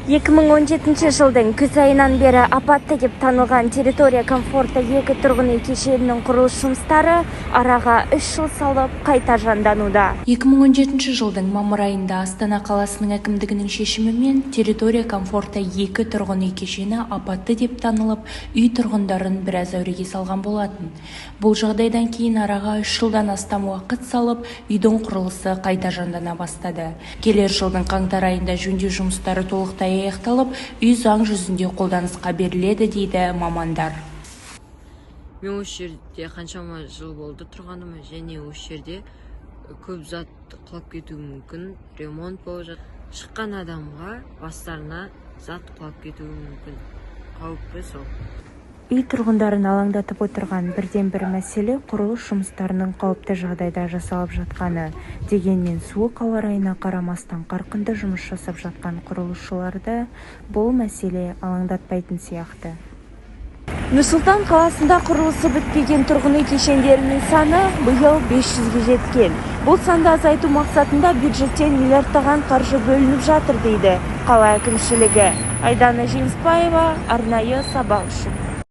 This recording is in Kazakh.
2017 жылдың күз айынан бері апатты деп танылған территория комфорта 2 тұрғын үй кешенінің құрылыс жұмыстары араға 3 жыл салып қайта жандануда. 2017 жылдың мамыр айында Астана қаласының әкімдігінің шешімімен территория комфорта 2 тұрғын үй кешені апатты деп танылып, үй тұрғындарын біраз әуреге салған болатын. Бұл жағдайдан кейін араға 3 жылдан астам уақыт салып, үйдің құрылысы қайта жандана бастады. Келер жылдың қаңтар айында жөндеу жұмыстары толықтай аяқталып, үй заң жүзінде қолданысқа беріледі дейді мамандар. Мен осы жерде қаншама жыл болды тұрғаныма, және осы жерде көп зат құлап кетуі мүмкін, ремонт болып жатыр. Шыққан адамға бастарына зат құлап кетуі мүмкін. Қауіпті сол. Үй тұрғындарын алаңдатып отырған бірден-бір мәселе құрылыс жұмыстарының қауіпті жағдайда жасалып жатқаны. Дегенмен суық ауа райына қарамастан қарқынды жұмыс жасап жатқан құрылысшыларды бұл мәселе алаңдатпайтын сияқты. Нұр-Сұлтан қаласында құрылысы бітпеген тұрғын үй кешендерінің саны биыл 500-ге жеткен. Бұл санды азайту мақсатында бюджеттен миллиардтаған қаржы бөлініп жатыр дейді қала әкімшілігі. Айдана Жеңісбаева, арнайы сабақ үшін.